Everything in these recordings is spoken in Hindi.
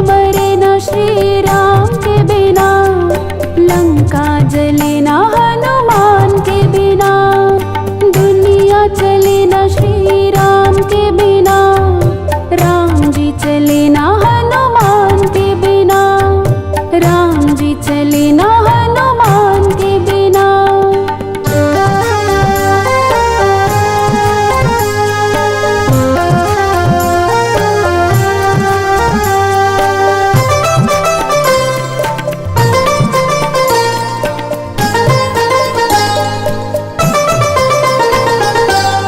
मरे न श्री राम के बिना, लंका जले न हनुमान के बिना, दुनिया चले न श्री राम के बिना, राम जी चले न हनुमान के बिना, राम जी चले न हनुमान के बिना।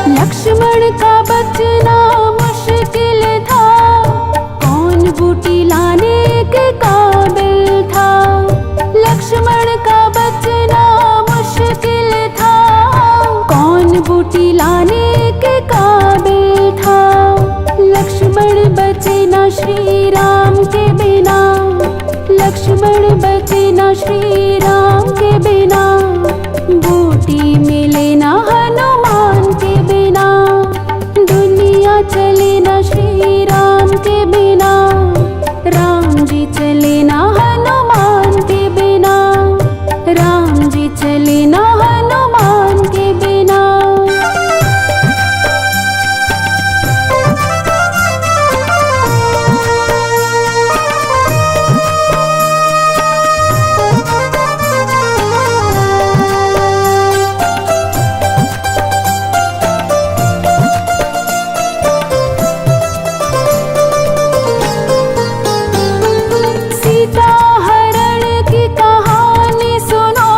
लक्ष्मण का बचना मुश्किल था, कौन बूटी लाने के काबिल था। लक्ष्मण का बचना मुश्किल था, कौन बूटी लाने के काबिल था। लक्ष्मण बचे न श्री राम के बिना, लक्ष्मण बचे न श्री राम के बिना, बूटी मिले न हनुमान के बिना, दुनिया चले न श्री राम के बिना, राम जी चले न हनुमान के बिना, राम जी चले न हनुमान के बिना। सीता हरण की कहानी सुनो,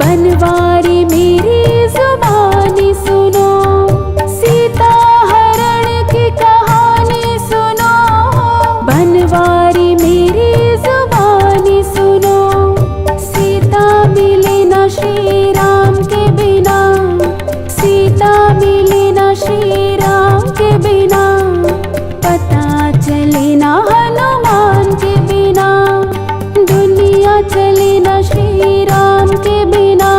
बनवारी मेरी जुबानी सुनो। सीता हरण की कहानी सुनो, बनवारी मेरी जुबानी सुनो। सीता मिले न श्री राम के बिना, सीता मिले न श्री राम के बिना, पता चले न हनुमान के बिना, दुनिया चले न श्री राम के बिना,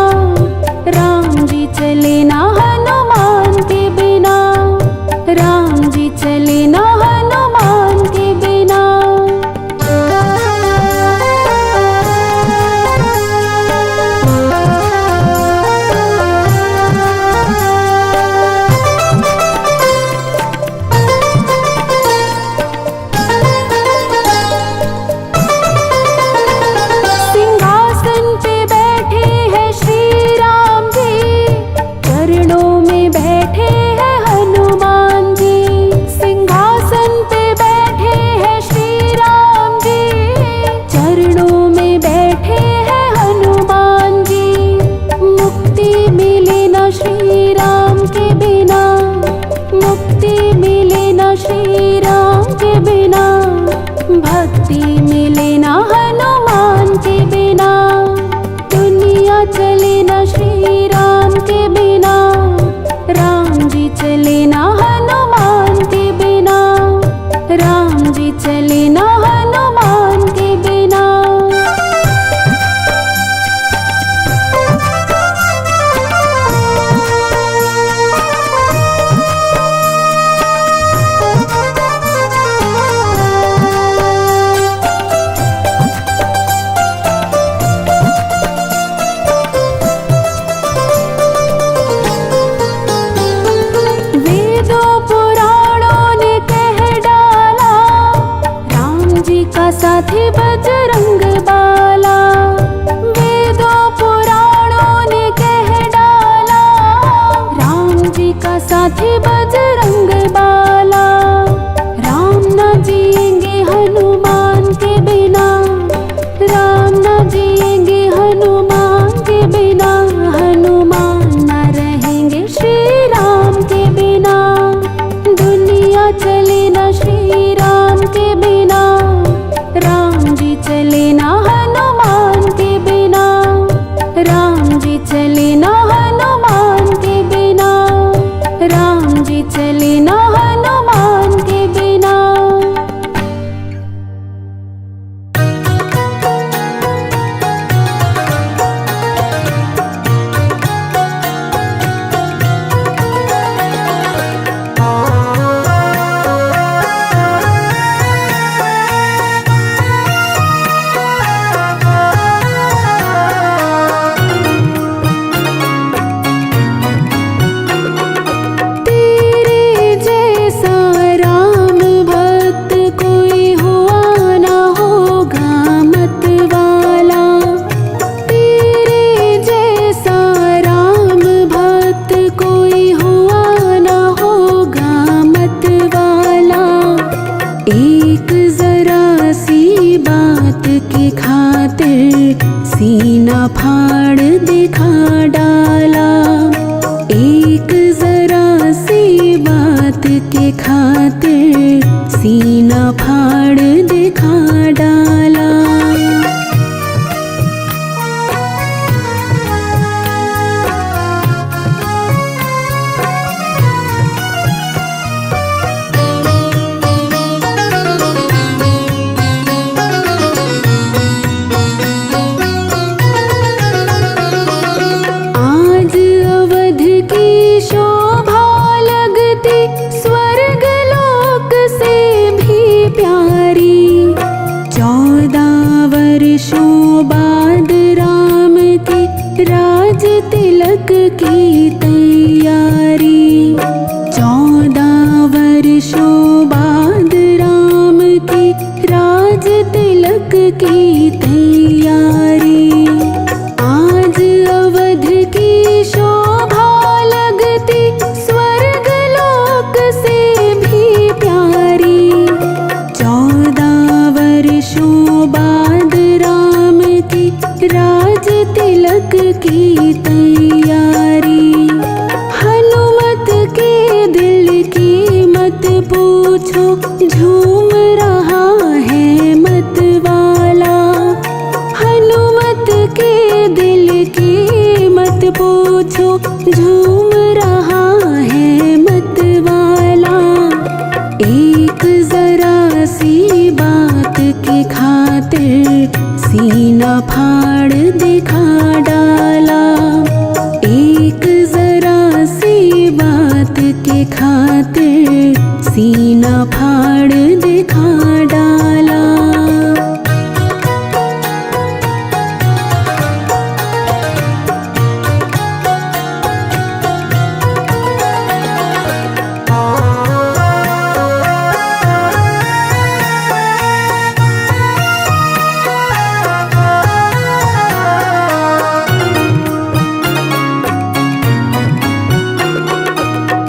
राम जी चले न हनुमान के बिना, राम जी चले न हनुमान के बिना। सिंहासन पे बैठे हैं श्री राम जी, चरणों में बैठे हैं हनुमान जी। सिंहासन पे बैठे हैं श्री राम जी, चरणों में बैठे हैं हनुमान जी। मुक्ति मिले न श्री राम के बिना, मुक्ति मिले न श्री राम के बिना, भक्ति मिले न हनुमान के बिना, दुनिया चले न श्री राम के बिना, राम जी चले न हनुमान के बिना, राम जी चले न हनुमान के बिना। वेदों पुराणों ने कह डाला, राम जी का साथी बजरंग बाला। वेदों पुराणों ने कह डाला, राम जी का साथी बजरंग बाला। राम न जिएंगे हनुमान के बिना, राम न जिएंगे हनुमान के बिना, हनुमान न रहेंगे श्री राम के बिना, दुनिया चले न श्री राम के बिना, राम जी चले न हनुमान की तैयारी। 14 वर्षों बाद राम की राज तिलक की तैयारी। आज अवध की शोभा लगती स्वर्ग लोक से भी प्यारी। 14 वर्षों बाद राम की राज तिलक की तैयारी। हनुमत के दिल की मत पूछो, झूम रहा है मत वाला। हनुमत के दिल की मत पूछो, झूम रहा है मत वाला। एक जरा सी बात की खातिर सीना फाड़ दिखा डाला। एक जरा सी बात की खातिर सीना फाड़ दिखा डाला।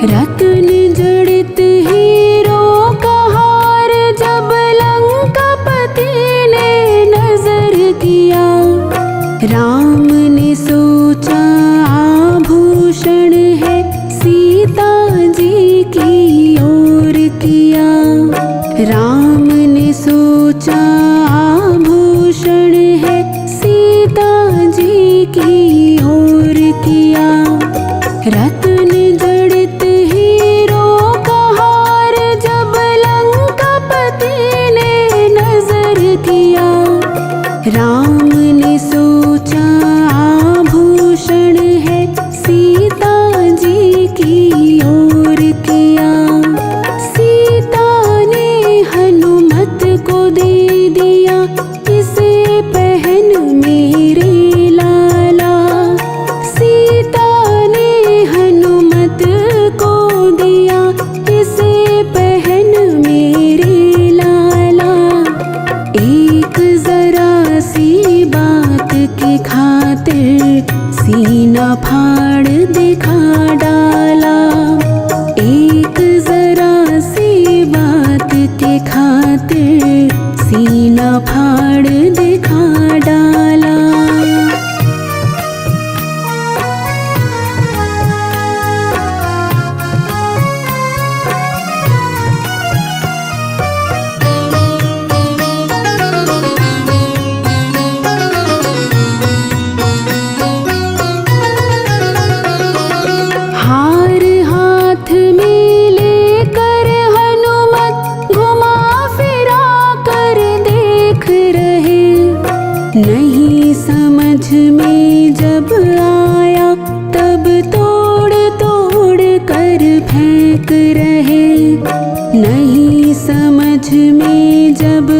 रत्न जड़ित हीरो का हार जब लंकापति ने नजर किया। राम ने सोचा आभूषण है, सीता जी की ओर किया। राम ने सोचा आभूषण है, सीता जी की ओर किया। रत्न जड़ित हीरो का हार जब लंकापति ने नजर किया। राम ने सोचा आभूषण है, सीता जी की ओर किया। सीता ने हनुमत को दे दिया, इसे पहन मेरे लाला। सीता ने हनुमत को दिया, इसे पहन मेरे लाला। एक जरा सी बात की खातिर सीना फाड़ दिखा डाला। एक जरा सी बात की खातिर सीना फाड़ दिखा डाला। हार हाथ में लेकर हनुमत घुमा फिरा कर देख रहे। नहीं समझ में जब आया तब तोड़ तोड़ कर फेंक रहे। नहीं समझ में जब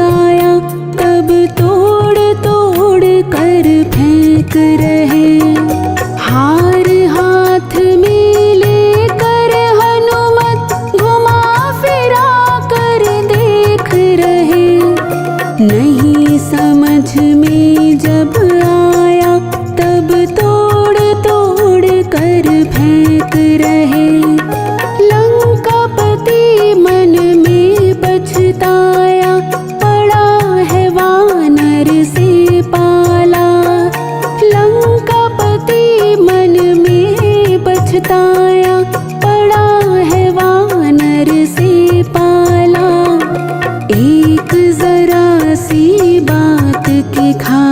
आया तब तोड़ तोड़ कर फेंक रहे। हार हाथ में लेकर हनुमत घुमा फिरा कर देख रहे। नहीं समझ में जब आया तब तोड़ तोड़ कर फेंक रहे। लंकापति मन में पछताया, पड़ा है वानर से पाला। लंकापति मन में पछताया, पड़ा है वानर से पाला। एक जरा सी बात की खा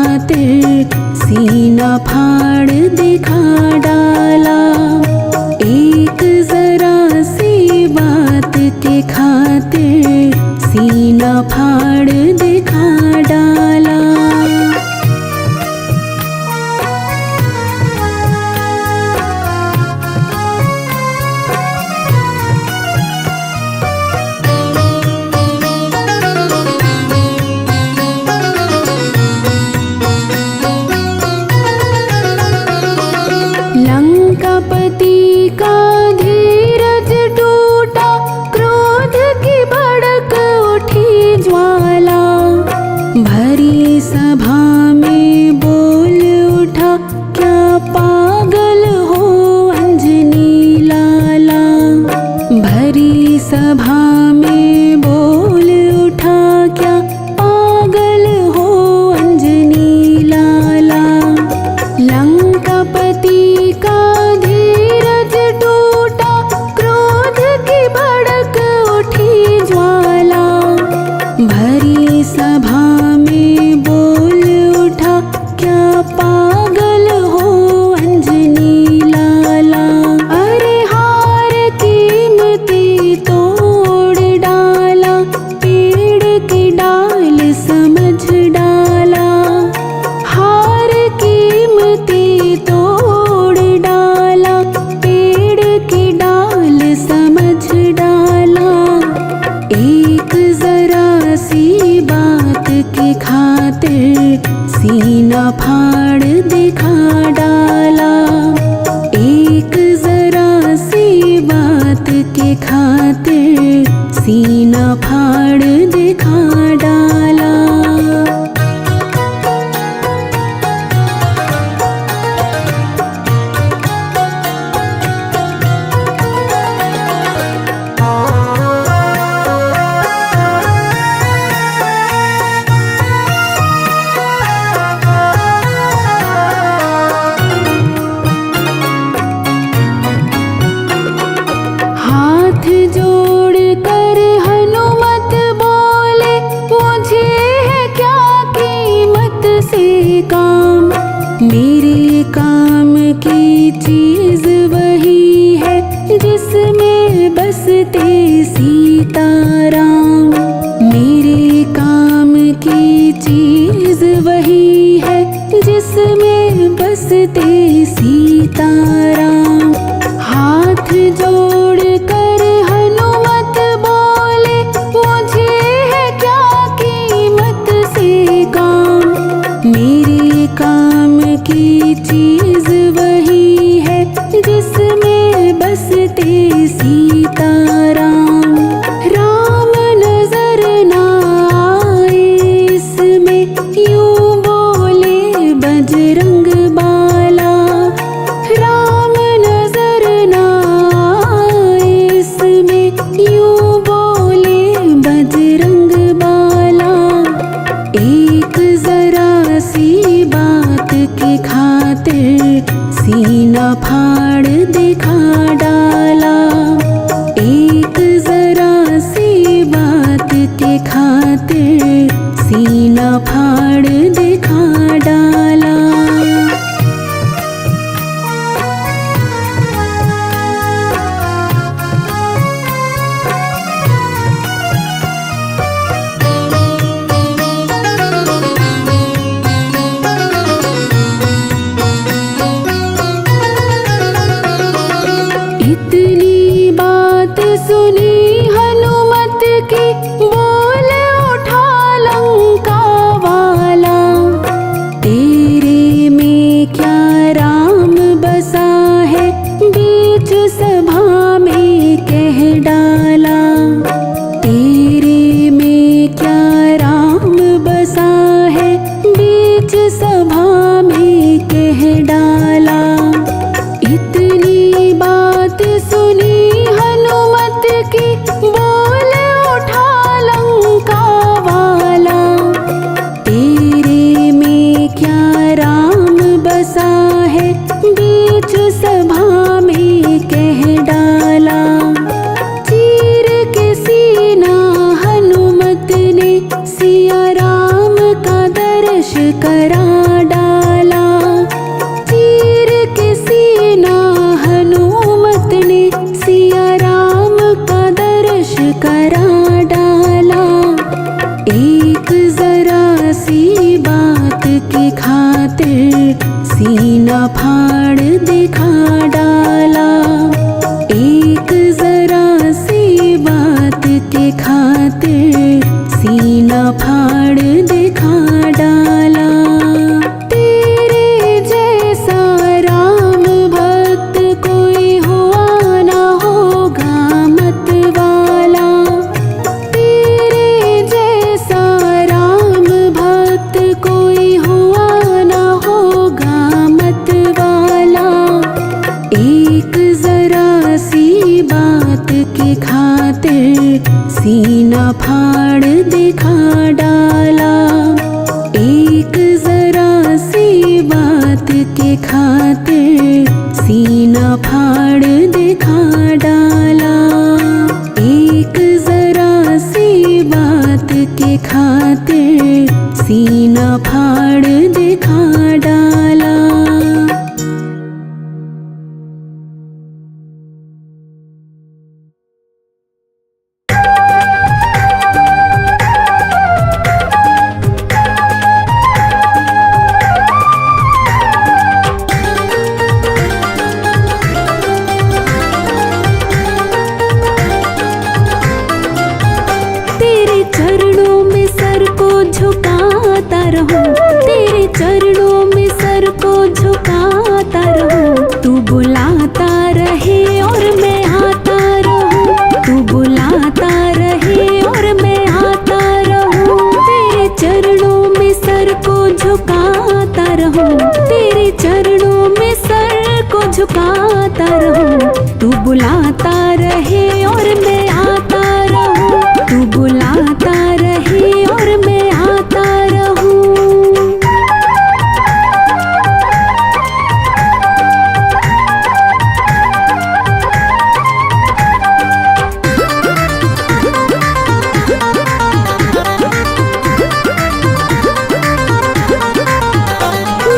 सभा में बोल उठा, क्या पागल हो अंजनी लाला। भरी सभा में बोल उठा, क्या पागल हो अंजनी लाला। लंकापति का धीरज टूटा, क्रोध की भड़क उठी ज्वाला। भरी सभा में बोल उठा, क्या पागल हो अंजनी लाला। अरे हार कीमती तोड़ डाला, पेड़ की डाल समझ डाला। हार कीमती तोड़ डाला, पेड़ की डाल समझ डाला। एक जरा सी बात की खातिर सीना फाड़ दिखा डाला। एक जरा सी बात की खातिर सीना फाड़ दिखा डाला। हाथ जोड़ कर हनुमत बोले, मुझे है क्या कीमत से काम। मेरे काम की चीज वही है, जिसमें बसते सीताराम। मेरे काम की चीज वही है, जिसमें बसते सीताराम। हाथ जोड़ कर हनुमत बोले, मुझे है क्या कीमत से काम। मेरे काम की चीज वही है, जिसमें बसते सीताराम। राम नजर ना आए इसमें, यूं बोले बजरंग बाला। राम नजर ना आए इसमें, यूं बोले बजरंग बाला। एक जरा सी बात की खातिर सीना फाड़ दिखा डाला। एक जरा सी बात की खातिर सीना फाड़ दिखा डाला। इतनी बात सुनी हनुमत की, बोल उठा लंका वाला। तेरे में क्या राम बसा है, बीच सभा में कह डाला। तेरे में क्या राम बसा है, बीच सभा में कह डाला। इतनी बात सुनी हनुमत की, बोल उठा लंका वाला। तेरे में क्या राम बसा है, बीच सभा में कह डाला। चीर के सीना हनुमत ने सिया राम सीना फाड़ दिखा डाला। तेरे चरणों में सर को झुकाता रहूं, तेरे चरणों में सर को झुकाता रहूं। तू बुलाता रहे और मैं आता रहूं, तू बुलाता रहे और मैं आता रहूं। तेरे चरणों में सर को झुकाता रहूं, तेरे चरणों में सर को झुकाता रहूं। तू बुलाता रहे और मैं आता रहूं, तू बुलाता रहे और मैं आता रहूं।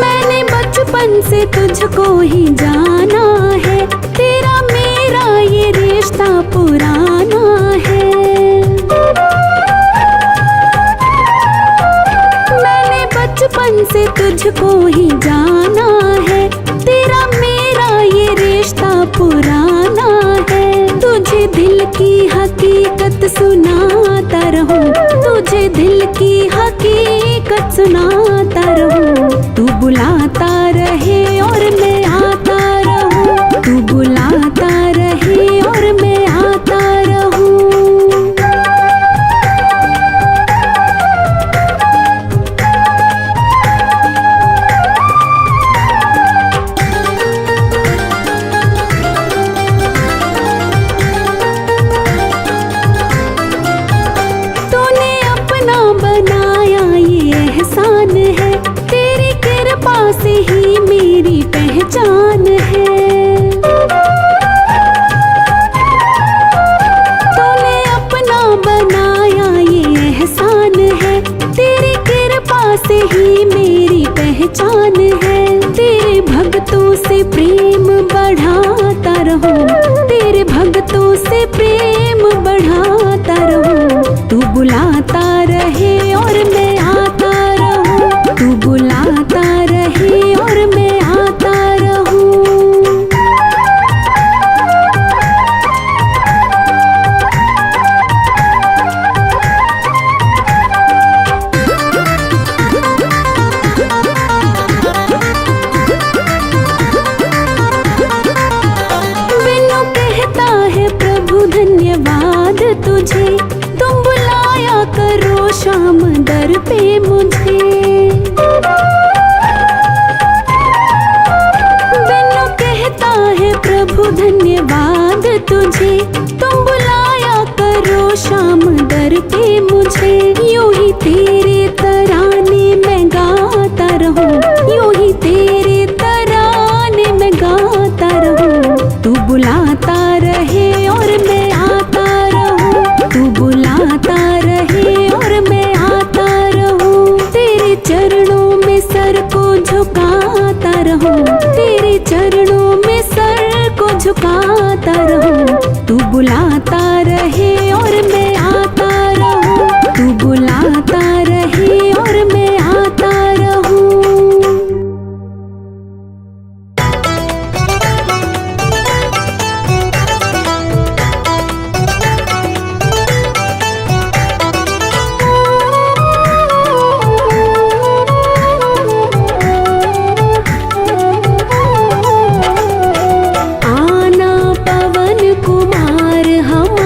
मैंने बचपन से तुझको ही जाना है, तेरा मेरा ये रिश्ता पुराना है। मैंने बचपन से तुझको ही जाना है, तेरा मेरा ये रिश्ता पुराना है। तुझे दिल की हकीकत सुनाता रहूं, तुझे दिल की हकीकत सुनाता रहूं। तू बुलाता रहे और मैं आता रहूं, तू बुलाता रहे और मैं आता रहूं। तूने अपना बनाया ये एहसान है, तेरी कृपा से ही मेरी पहचान है। तूने अपना बनाया ये एहसान है, तेरी कृपा से ही मेरी पहचान है। तेरे भक्तों से प्रेम बढ़ाता रहूं, तेरे भक्तों से प्रेम बढ़ाता रहूं। तू बुलाता रहे और मैं आता रहूं, तू बुलाता रहे और मैं आता रहूं। बिनु कहता है प्रभु धन्यवाद तुझे, तुम बुलाया करो शाम दर पे मुझे। बिनु कहता है प्रभु धन्यवाद तुझे, तुम बुलाया करो शाम दर पे मुझे। यूं ही तेरे तराने मैं गाता रहूं, यूं ही तेरे तराने मैं गाता रहूं। तू बुलाता रहे और मैं आता रहूं, तू बुलाता रहे और मैं आता रहूं। तेरे चरणों में सर को झुकाता रहूं, तेरे चरणों में सर को झुकाता रहूं। तू बुलाता रहे और मैं आता रहूं, तू बुलाता रहे और मैं आता रहूं। आना पवन कुमार हम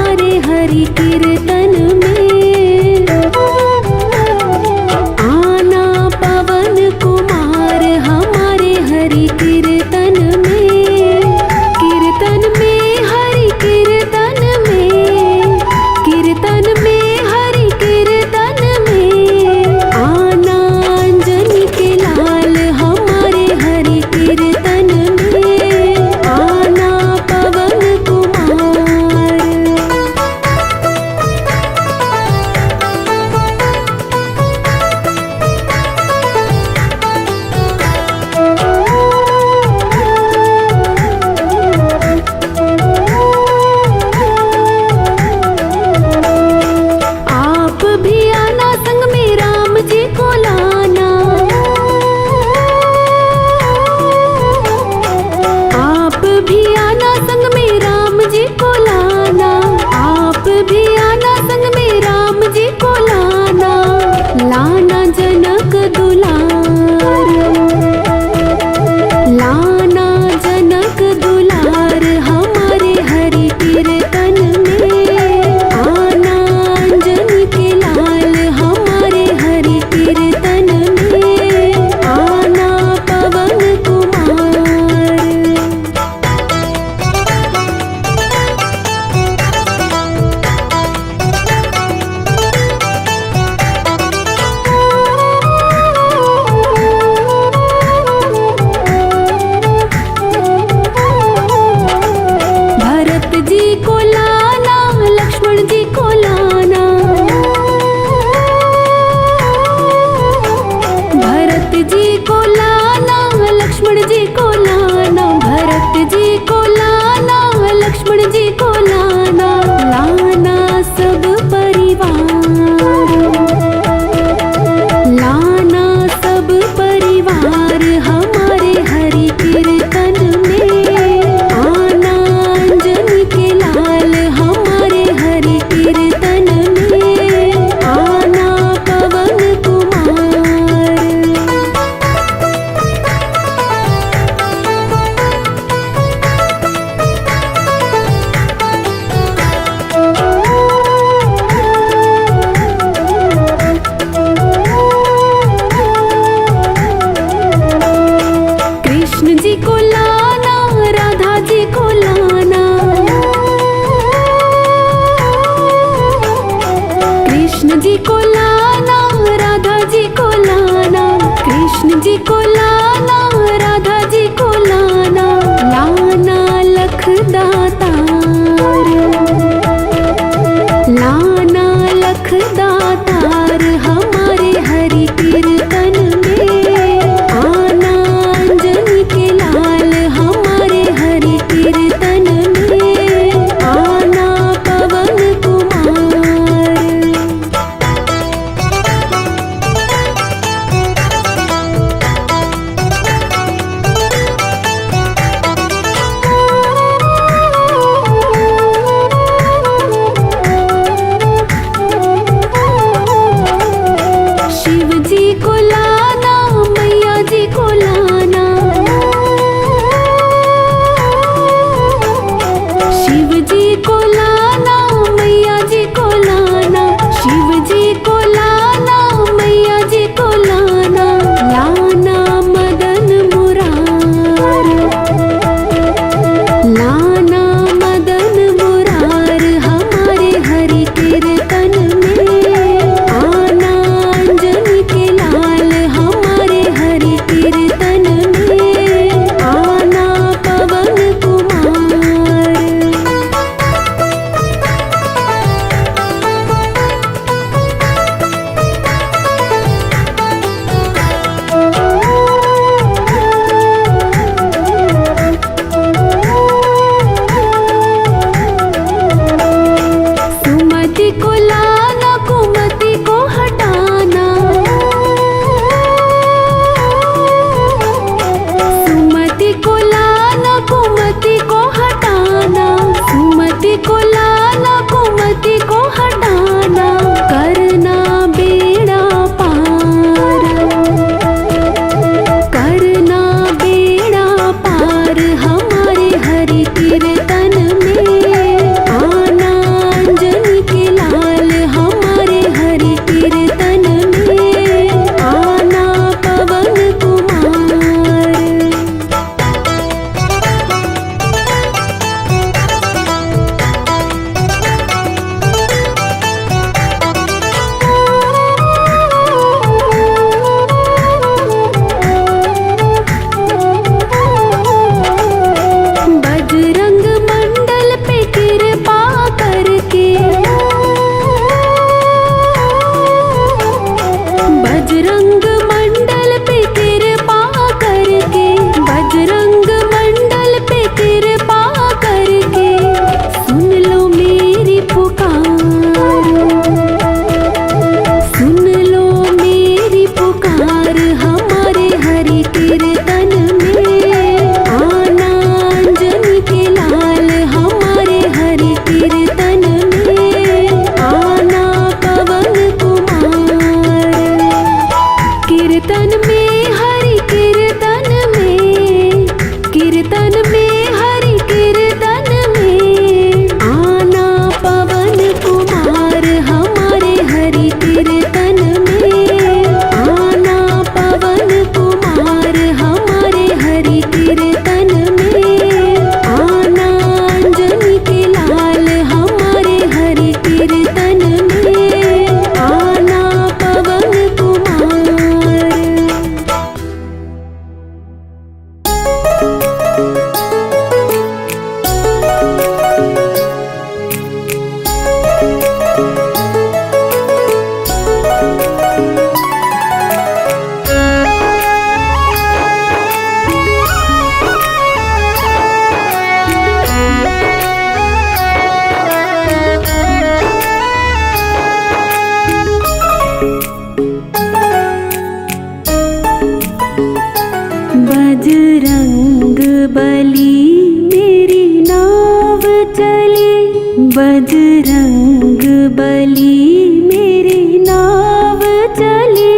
बजरंग बली मेरी नाव चली,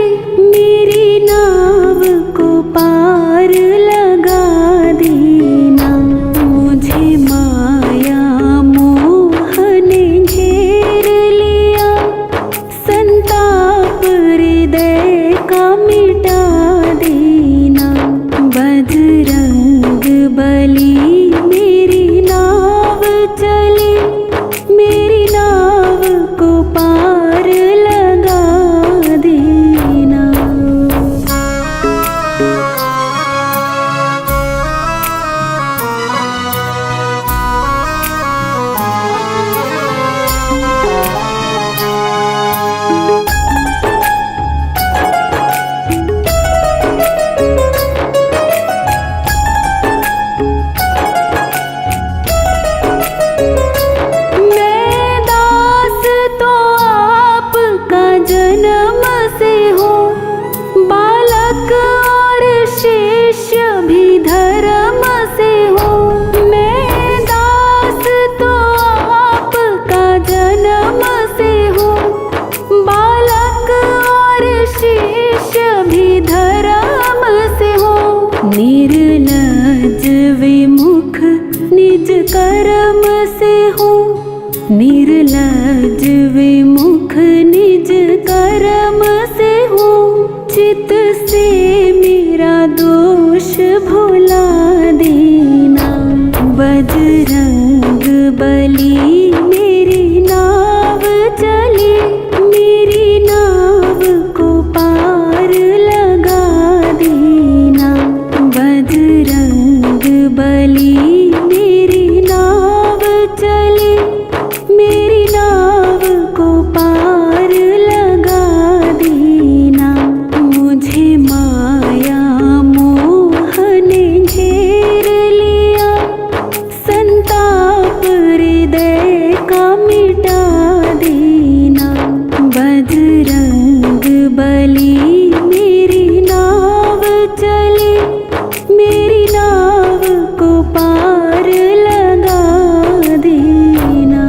मेरी नाव को पार लगा देना। मुझे माया मोह ने घेर लिया, संताप हृदय का मिटा देना। बजरंग बली मेरी नाव चली, मेरी नाव को पार लगा देना। जन्म से हो बालक और शिष्य भी धर्म से हो। मैं दास तो आपका जन्म से हो, बालक और शिष्य भी धर्म से हो। निर्लज्ज विमुख निज कर्म से हो, निर्लज्ज विमुख निज कर्म से हो। चित से मेरा दोष भुला देना। बजरंग बली मेरी नाव चली, मेरी नाव को पार लगा देना। बजरंग बली मेरी नाव चली, मेरी नाव को पार लगा देना। मुझे माया मोह ने घेर लिया, संताप हृदय का मिटा देना। बजरंग बली मेरी नाव चली, मेरी नाव को पार लगा देना।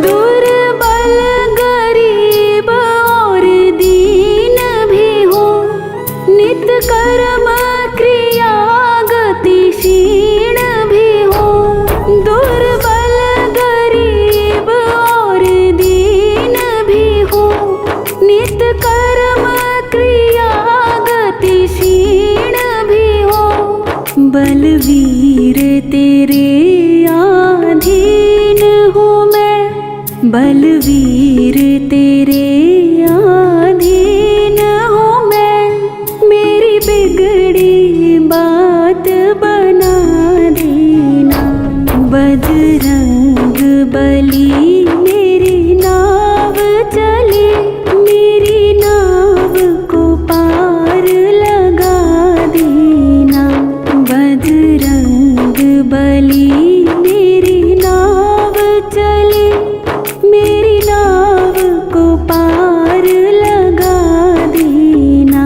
दुर्बल गरीब और दीन भी हो, नित कर्म क्रिया गतिशील भी हो। दुर्बल गरीब और दीन भी हो, नित कर्म क्रिया गतिशील भी हो। बलवीर तेरे अधीन हूँ मैं, बलवीर तेरे अधीन हूँ मैं। मेरी बिगड़ी बात बना देना। बजरंग बली मेरी नाव चली, मेरी नाव को पार लगा देना। बजरंग बली मेरी नाव चली, मेरी नाव को पार लगा देना।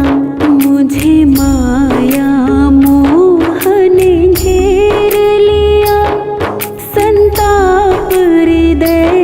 मुझे माया मोह ने घेर लिया, संताप हृदय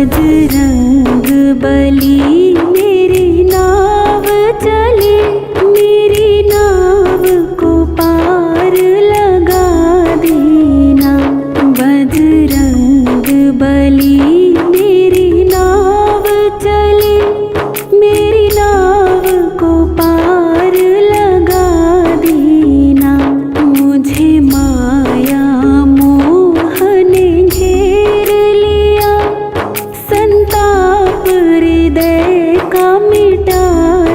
बजरंग बली मेरी नाव चली, मेरी नाव को पार लगा देना। बजरंग बली मेरी नाव चली, मेरी नाव को पार लगा देना। मुझे माया मोह ने घेर लिया, संताप हृदय का मिटा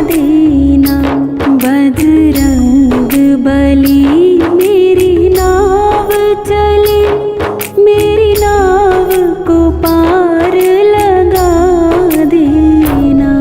देना। बजरंग बली मेरी नाव चली, मेरी नाव को पार लगा देना।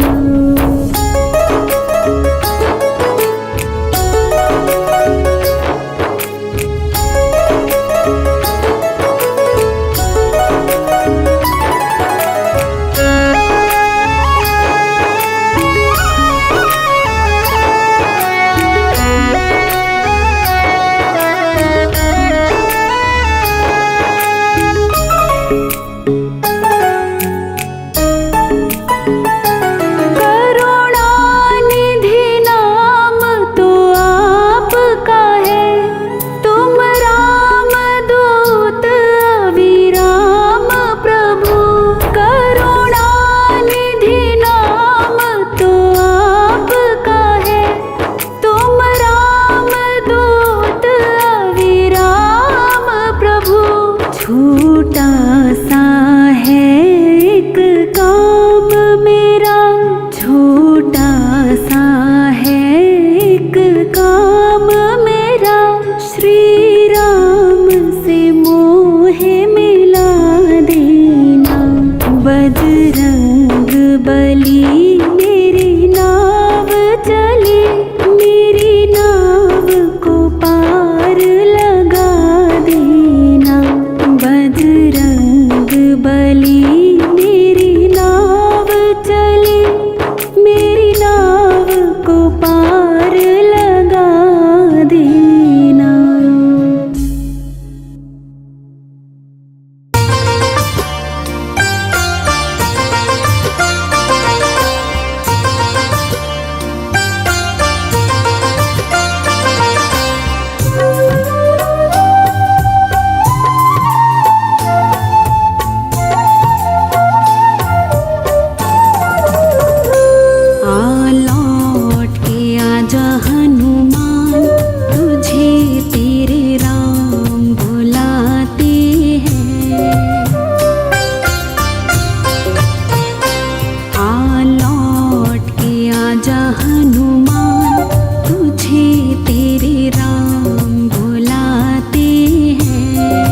करुणानिधि नाम तो आपका है, तुम राम दूत अविराम प्रभु। करुणानिधि नाम तो आपका है, तुम राम दूत अविराम प्रभु। छोटा सा है एक काम मेरा, छोटा सा है एक काम मेरा। श्री राम से मोह मिला देना। बजरंग बली मेरी नाव चली, मेरी नाव को पार लगा देना। बजरंग बली मेरी नाव चली, मेरी नाव को पार लगा देना। लौट के आजा हनुमान, तुझे तेरे राम बुलाते हैं। लौट के आजा हनुमान, तुझे तेरे राम बुलाते हैं।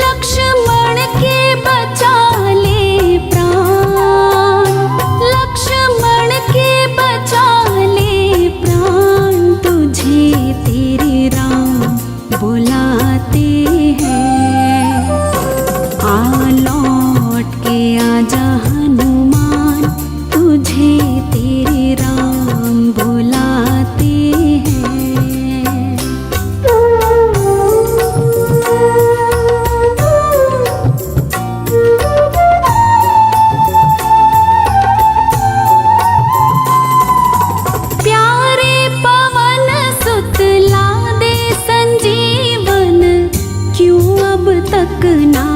लक्ष्मण के बचा ले प्राण, लक्ष्मण के बचा ले प्राण, तुझे तेरे राम बुलाते हैं। लौट के आजा हनुमान, तुझे तेरे राम बुलाते हैं। प्यारे पवन सुत लादे संजीवन, क्यों अब तक ना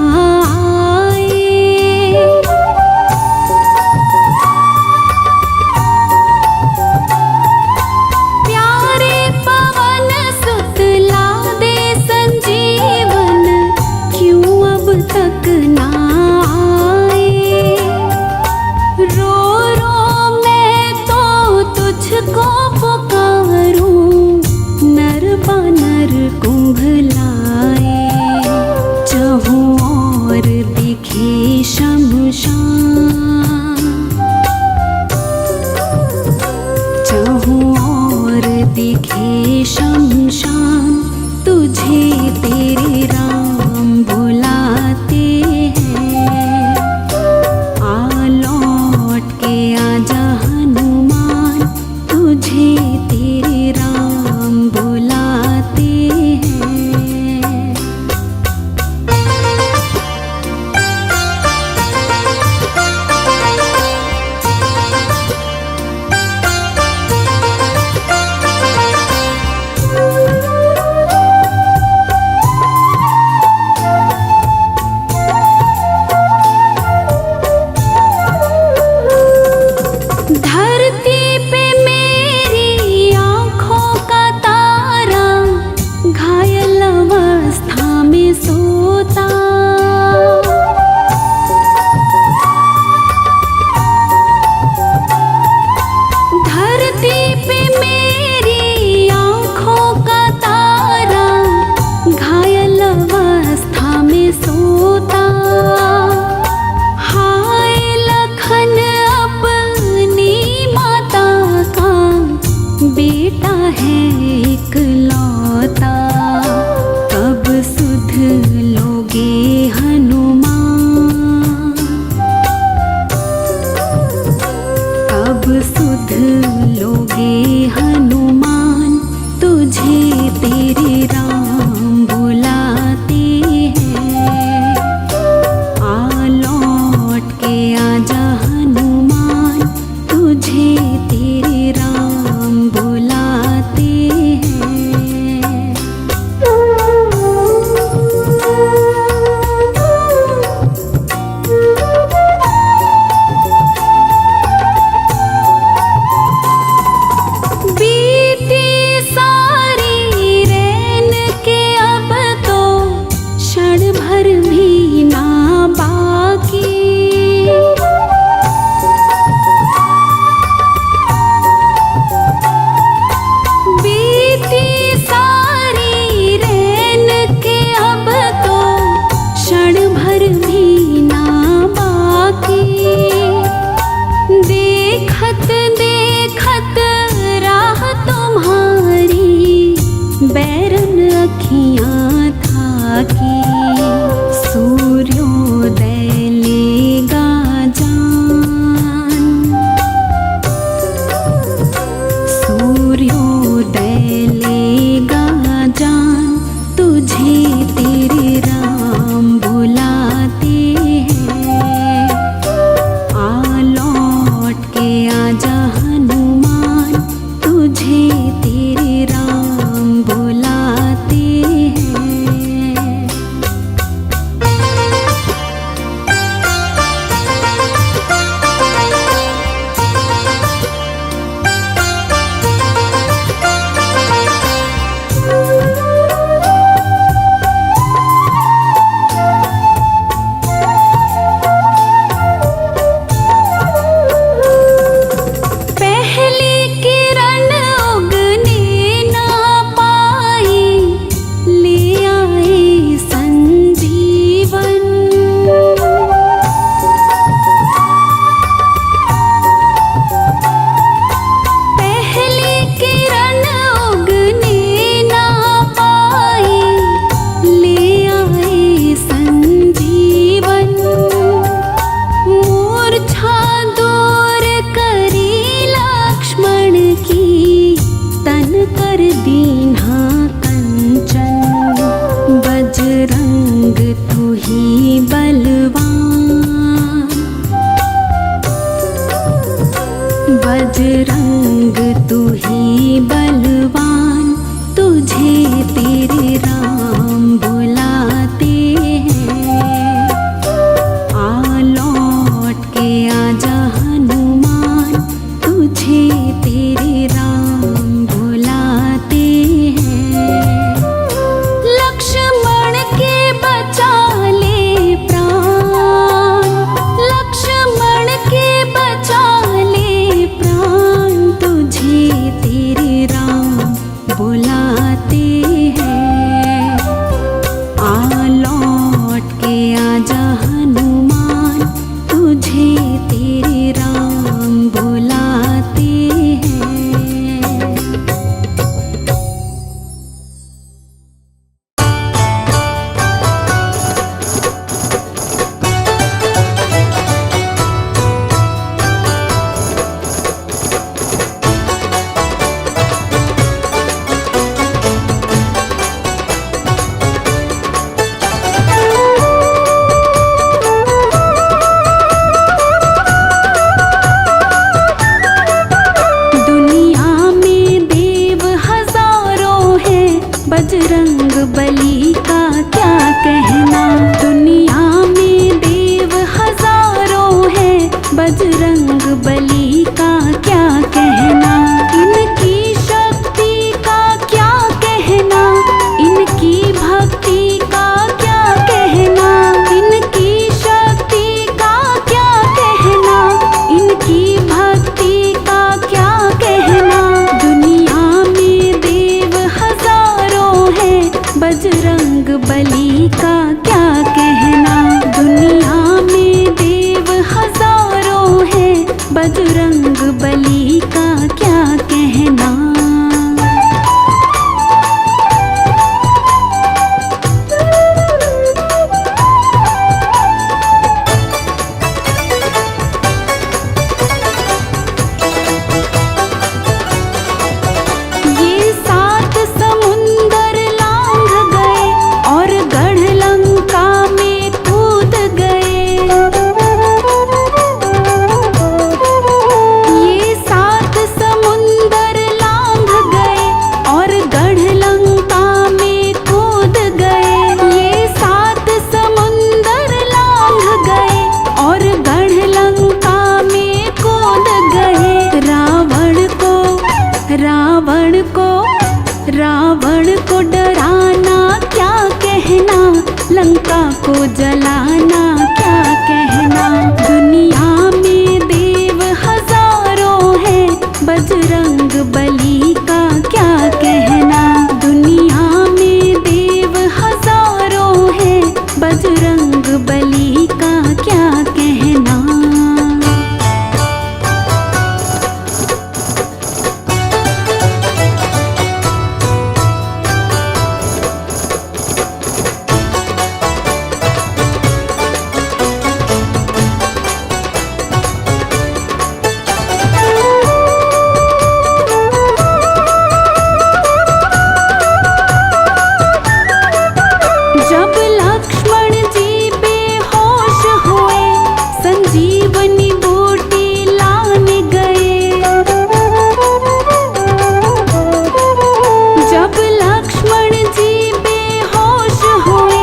आए। प्यारे पवन सुत लादे संजीवन, क्यों अब तक ना आए। रो रो मैं तो तुझको पुकारूं, नर बानर कुंभलाए। चहु और दिखे शमशान, चहु और दिखे शमशान, तुझे तेरे राम बुलाते हैं। लौट के आजा हनुमान, तुझे तेरे राम बुलाते हैं। बजरंग तू ही बलवान, तुझे तेरे राम बुलाते हैं। आ लौट के आजा हनुमान, तुझे तेरे राम बुलाते हैं। लक्ष्मण के बचा ले प्राण, लक्ष्मण के बचा ले प्राण, तुझे तेरे राम बुलाते हैं। आ लौट के आजा हनुमान, तुझे तेरे राम बुलाते हैं। बजरंग बली का क्या कहना, दुनिया में देव हजारों हैं, बजरंग बली का क्या कहना। इनकी शक्ति का क्या कहना, इनकी भक्ति का क्या कहना, इनकी शक्ति का क्या कहना, इनकी भक्ति का क्या कहना। दुनिया में देव हजारों हैं, बजरंग बली का क्या कहना। दुनिया में देव हजारों हैं, बजरंग बली का क्या कहना। ये सात समुंदर लांघ गए और गढ़ लंका में कूद गए। ये सात समुंदर लांघ गए और गढ़ लंका में कूद गए। ये सात समुंदर लांघ गए और गढ़ लंका में कूद गए। रावण को डराना क्या कहना, लंका को जलाना क्या कहना। दुनिया में देव हजारों हैं, बजरंग बली का क्या कहना। दुनिया में देव हजारों हैं, बजरंग बली का क्या कहना। जब लक्ष्मण जी बेहोश हुए, संजीवनी बूटी लाने गए। जब लक्ष्मण जी बेहोश हुए,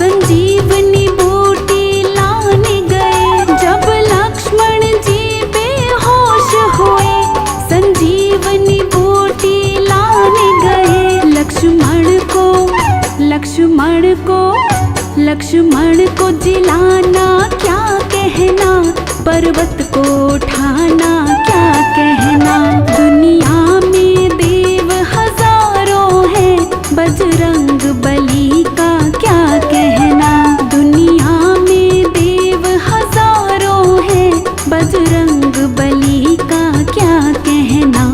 संजीवनी बूटी लाने गए। जब लक्ष्मण जी बेहोश हुए, संजीवनी बूटी लाने गए। लक्ष्मण को जिलाना क्या कहना, पर्वत को उठाना क्या कहना। दुनिया में देव हजारों हैं, बजरंग बली का क्या कहना। दुनिया में देव हजारों हैं, बजरंग बली का क्या कहना।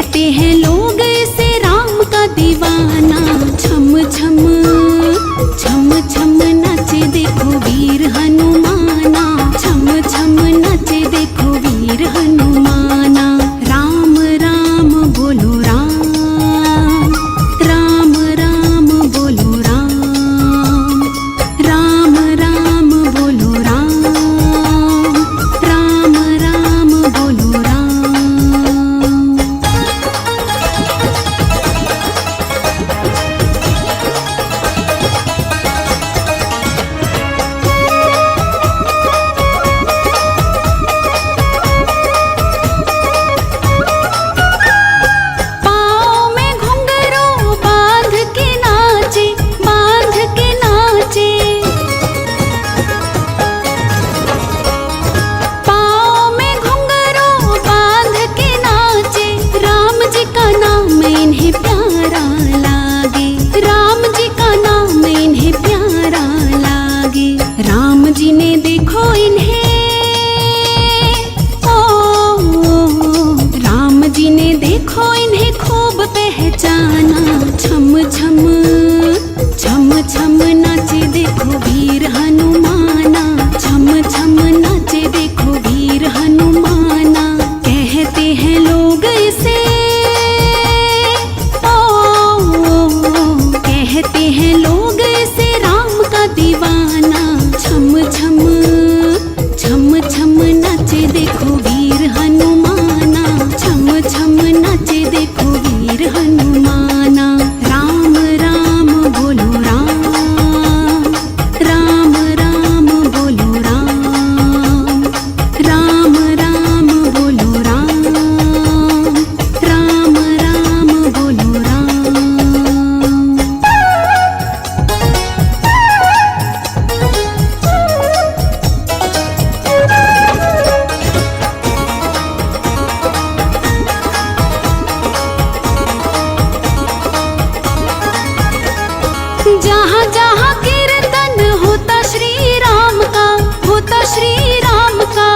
कहते हैं लोग इसे राम का दीवाना। छम छम छम छम नाचे देखो वीर हनुमाना, छम छम नाचे देखो वीर हनुमाना। राम राम बोलो राम, राम राम बोलो राम, राम राम बोलो राम, राम राम बोलो राम। पाँव में घुंघरू बांध के नाचे, बांध के नाचे। पाँव में घुंघरू बांध के नाचे। राम जी का नाम इन्हें प्यारा लागे, राम जी का नाम इन्हें प्यारा लागे। राम जी ने देखो इन्हें, राम जी ने देखो इन्हें खूब पहचाना। छम छम छम छम नाचे देखो वीर हनुमाना, छम छम नाचे देखो वीर हनुमाना। कहते हैं लोग इसे, कहते हैं लोग इसे राम का दीवाना। छम छम छम छम नाचे देखो वीर हनुमाना, छम छम नाचे देखो वीर हनुमाना। राम राम बोलो राम, राम राम बोलो राम, राम राम बोलो राम, राम राम बोलो राम। जहाँ जहाँ कीर्तन होता श्री राम का, होता श्री राम का।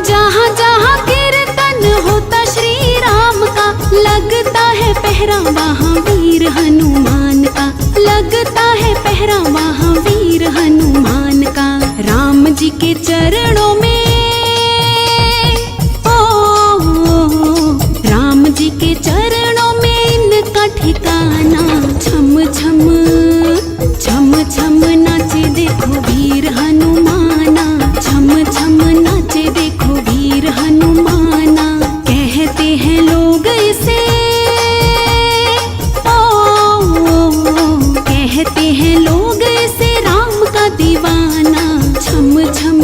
जहाँ जहाँ कीर्तन होता श्री राम का, लगता है पहरा वहाँ वीर हनुमान का, लगता है पहरा वहाँ वीर हनुमान का। राम जी के चरणों में, राम जी के चरणों में इनका ठिकाना। छम छम छम छम नाचे देखो वीर हनुमाना, छम छम नाचे देखो वीर हनुमाना। कहते हैं लोग इसे, कहते हैं लोग इसे राम का दीवाना। छम छम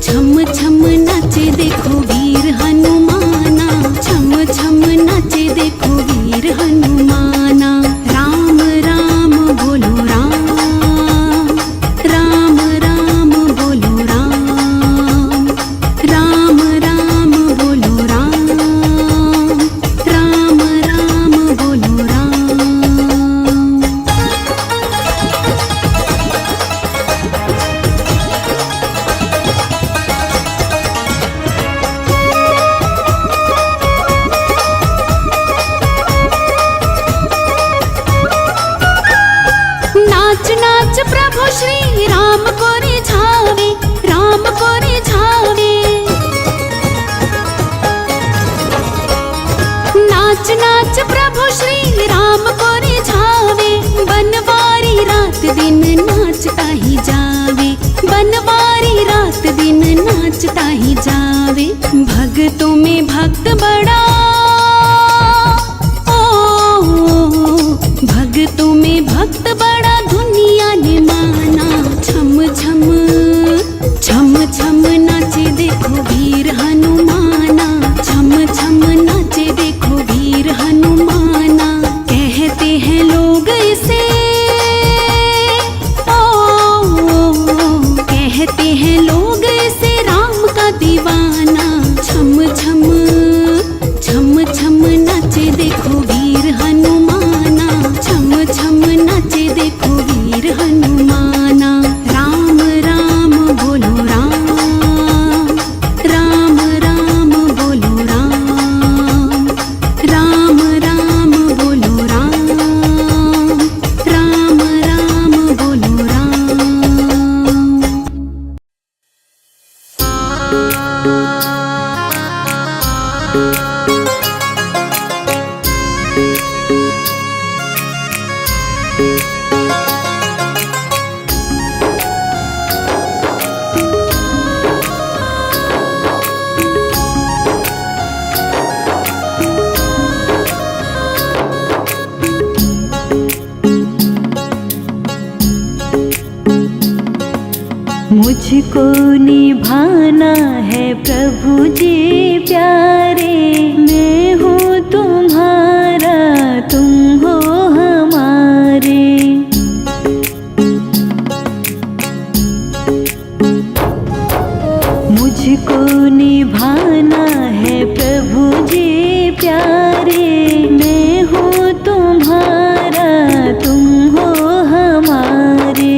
छम छम नाचे देखो वीर हनुमाना, छम छम नाचे देखो वीर हनुमाना। राम राम बोलो राम, राम राम बोलो राम, राम राम बोलो राम, राम राम बोलो राम। नाच नाच प्रभु श्री राम को रिझावे, राम को रिझावे। नाच नाच प्रभु श्री राम को रिझावे। बनवारी रात दिन नाचता ही जावे, बनवारी रात दिन नाचता ही जावे। भक्तों में भक्त बड़ा, भक्तों में भक्त बड़ा दुनिया ने माना। छम छम छम छम नाचे देखो वीर हनुमाना, छम छम नाचे देखो वीर हनुमाना। कहते हैं लोग इसे, कहते हैं लोग इसे राम का दीवाना। छम छम छम छम नाचे देखो वीर हनुमाना, छम छम नाचे देखो वीर हनुमाना। राम राम बोलो राम, राम मुझको निभाना है प्रभु जी प्यारे, मैं हूँ तुम्हारा तुम हो हमारे। मुझको निभाना है प्रभु जी प्यारे, मैं हूँ तुम्हारा तुम हो हमारे।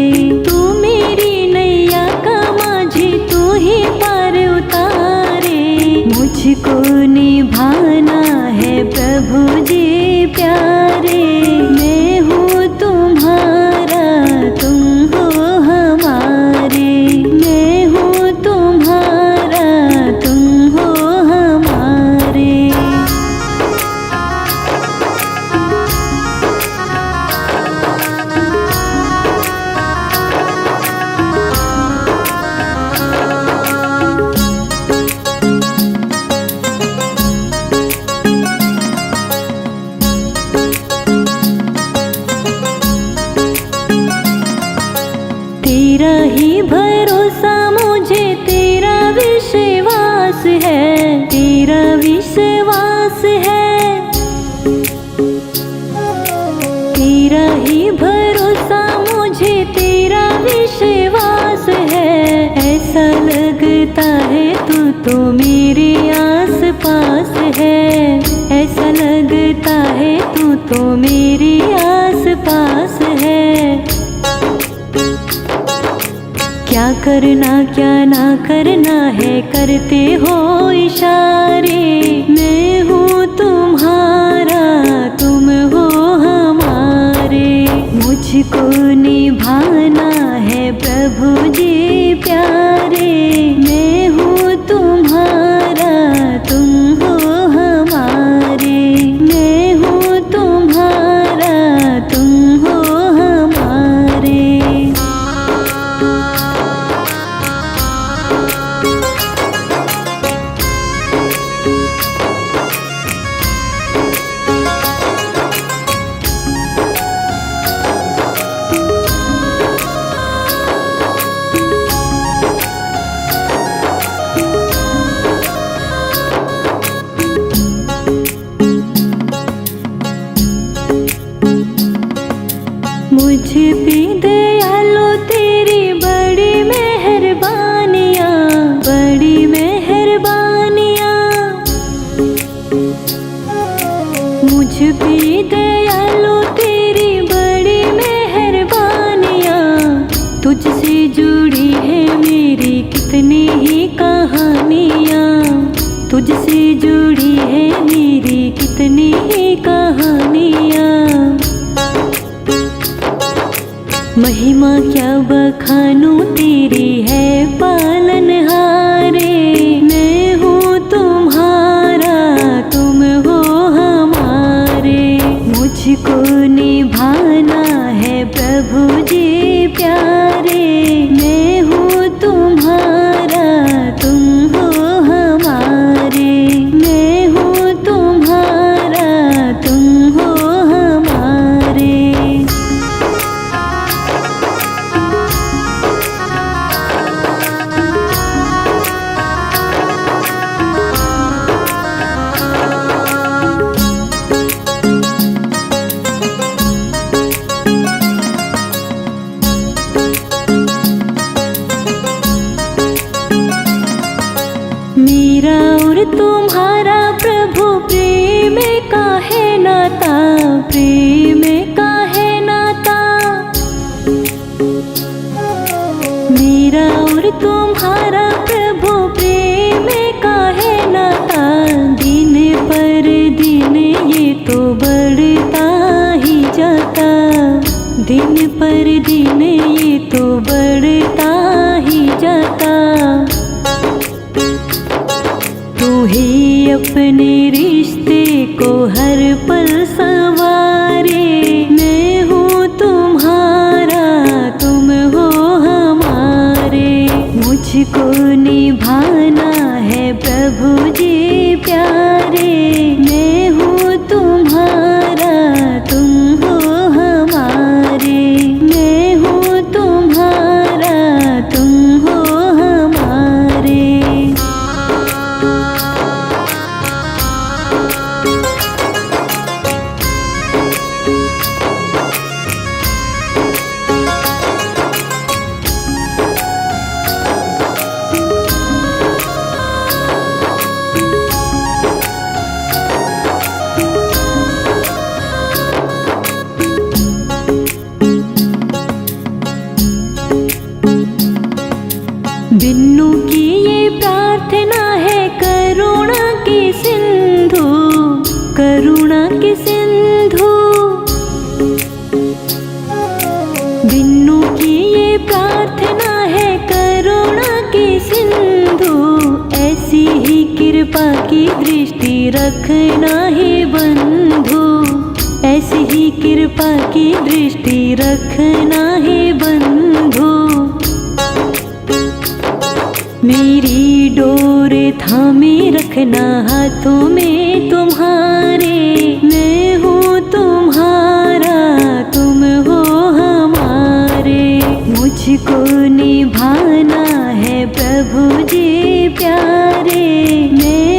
तू मेरी नैया का माझी, तू ही पार उतारे। मुझको निभाना है प्रभु जी प्यारे, मैं हूँ तुम्हारा तुम हो हमारे। मैं हूँ तुम्हारा तुम हो हमारे। तेरा ही भरोसा मुझे, तेरा विश्वास है, तेरा विश्वास है। तेरा ही भरोसा मुझे, तेरा विश्वास है। ऐसा लगता है तू तो मेरे आस पास है। ऐसा लगता है तू तो मेरे आस पास है। क्या करना क्या ना करना है, करते हो इशारे। मैं हूँ तुम्हारा तुम हो हमारे। मुझको निभाना है प्रभु जी प्यारे, मैं हूँ तुम्हारा तुम हो हमारे। मैं हूँ तुम्हारा तुम हो हमारे। मुझ पे दयालु तेरी बड़ी मेहरबानियाँ, बड़ी मेहरबानियाँ। मुझ पे दयालु तेरी बड़ी मेहरबानियाँ। तुझसे जुड़ी है मेरी कितनी ही कहानियाँ। तुझसे जुड़ी है मेरी कितनी ही कहानियाँ। महिमा क्या बखानूं तेरी है पालनहारे। मैं हूँ तुम्हारा तुम हो हमारे। मुझको निभाना है प्रभु जी प्यारे, मैं हूँ तुम्हारा तुम हो हमारे। मैं हूँ तुम्हारा तुम हो हमारे। मेरा और तुम्हारा प्रभु प्रेम का है नाता, प्रेम का है नाता। मेरा और तुम्हारा प्रभु प्रेम का है नाता। दिन पर दिन ये तो बढ़ता ही जाता। दिन पर दिन ये तो बढ़ता ही जाता। ही अपने रिश्ते को हर पल संवारे। मैं हूँ तुम्हारा, तुम हो हमारे। मुझको निभाना है प्रभु जी प्यारे। मैं हूँ तुम्हारा, तुम हो हमारे। मैं हूँ तुम्हारा, तुम हो हमारे। बिन्नू की ये प्रार्थना है, करुणा की सिंधु, करुणा की सिंधु। बिन्नू की ये प्रार्थना है, करुणा की सिंधु। ऐसी ही कृपा की दृष्टि रखना है बंधु। ऐसी ही कृपा की दृष्टि रखना है बंधु। मेरी डोर थामे रखना हाथों में तुम्हारे। मैं हूँ तुम्हारा, तुम हो हमारे। मुझको निभाना है प्रभु जी प्यारे। मैं